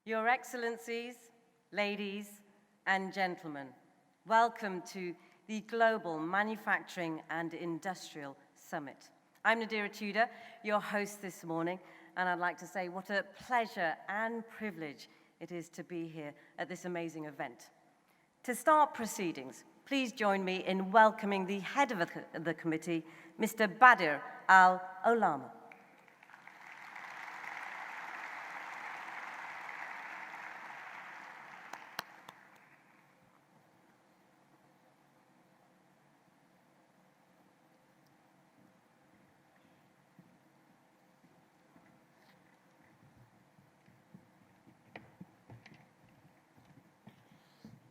Your Excellencies, ladies and gentlemen, welcome to the Global Manufacturing and Industrial Summit. I'm Nadira Tudor, your host this morning, and I'd like to say what a pleasure and privilege it is to be here at this amazing event. To start proceedings, please join me in welcoming the head of the committee, Mr. Badir Al-Olama.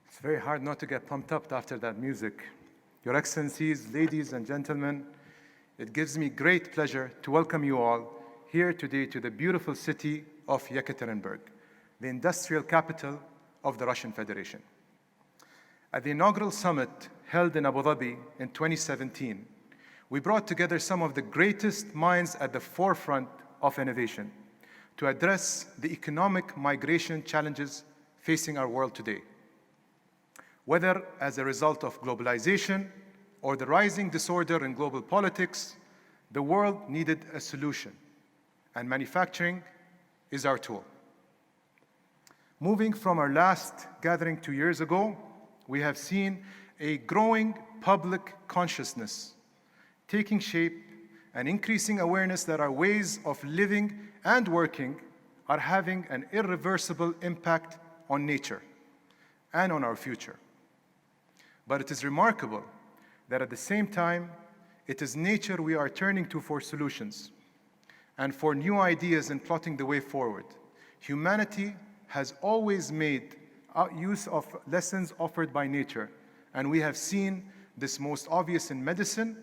It's very hard not to get pumped up after that music. Your Excellencies, ladies and gentlemen, it gives me great pleasure to welcome you all here today to the beautiful city of Yekaterinburg, the industrial capital of the Russian Federation. At the inaugural summit held in Abu Dhabi in 2017, we brought together some of the greatest minds at the forefront of innovation to address the economic migration challenges facing our world today. Whether as a result of globalization or the rising disorder in global politics, the world needed a solution, and manufacturing is our tool. Moving from our last gathering 2 years ago, we have seen a growing public consciousness taking shape and increasing awareness that our ways of living and working are having an irreversible impact on nature and on our future. But it is remarkable that at the same time, it is nature we are turning to for solutions and for new ideas in plotting the way forward. Humanity has always made use of lessons offered by nature, and we have seen this most obvious in medicine,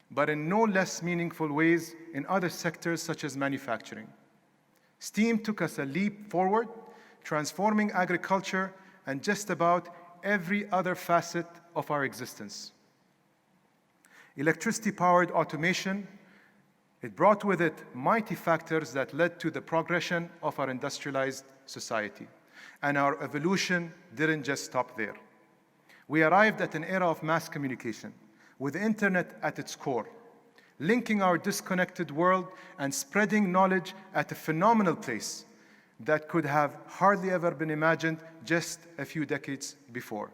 but in no less meaningful ways in other sectors such as manufacturing. Steam took us a leap forward, transforming agriculture and just about every other facet of our existence. Electricity-powered automation, it brought with it mighty factors that led to the progression of our industrialized society. And our evolution didn't just stop there. We arrived at an era of mass communication, with the internet at its core, linking our disconnected world and spreading knowledge at a phenomenal pace that could have hardly ever been imagined just a few decades before.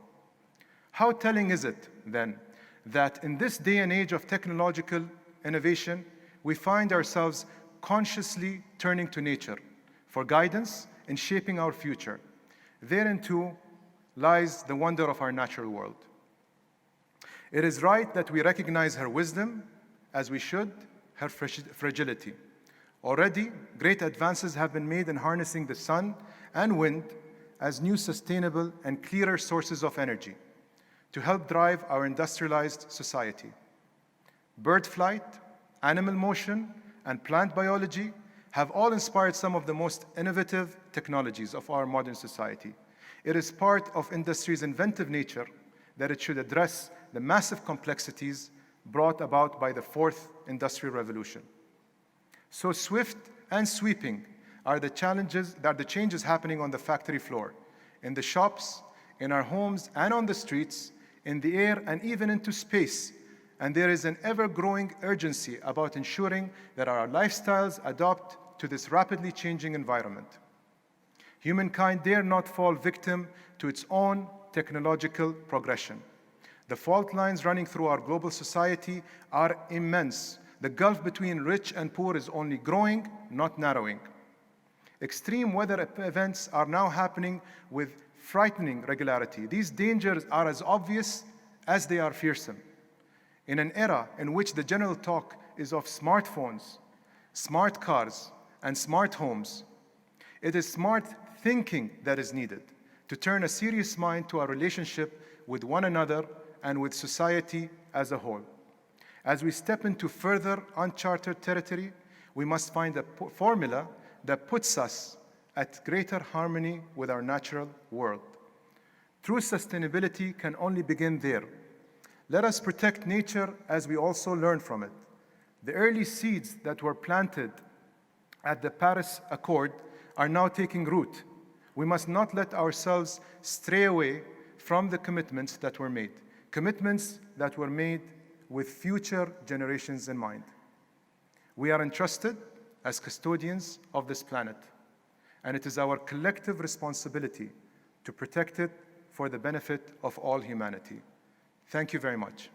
How telling is it, then, that in this day and age of technological innovation, we find ourselves consciously turning to nature for guidance in shaping our future? Therein, too, lies the wonder of our natural world. It is right that we recognize her wisdom, as we should, her fragility. Already, great advances have been made in harnessing the sun and wind as new sustainable and clearer sources of energy to help drive our industrialized society. Bird flight, animal motion, and plant biology have all inspired some of the most innovative technologies of our modern society. It is part of industry's inventive nature that it should address the massive complexities brought about by the fourth industrial revolution. So swift and sweeping are the changes happening on the factory floor, in the shops, in our homes, and on the streets, in the air, and even into space. And there is an ever-growing urgency about ensuring that our lifestyles adapt to this rapidly changing environment. Humankind dare not fall victim to its own technological progression. The fault lines running through our global society are immense. The gulf between rich and poor is only growing, not narrowing. Extreme weather events are now happening with frightening regularity. These dangers are as obvious as they are fearsome. In an era in which the general talk is of smartphones, smart cars, and smart homes, it is smart thinking that is needed to turn a serious mind to our relationship with one another and with society as a whole. As we step into further uncharted territory, we must find a formula that puts us at greater harmony with our natural world. True sustainability can only begin there. Let us protect nature as we also learn from it. The early seeds that were planted at the Paris Accord are now taking root We must not let ourselves stray away from the commitments that were made with future generations in mind. We are entrusted as custodians of this planet, and it is our collective responsibility to protect it for the benefit of all humanity. Thank you very much.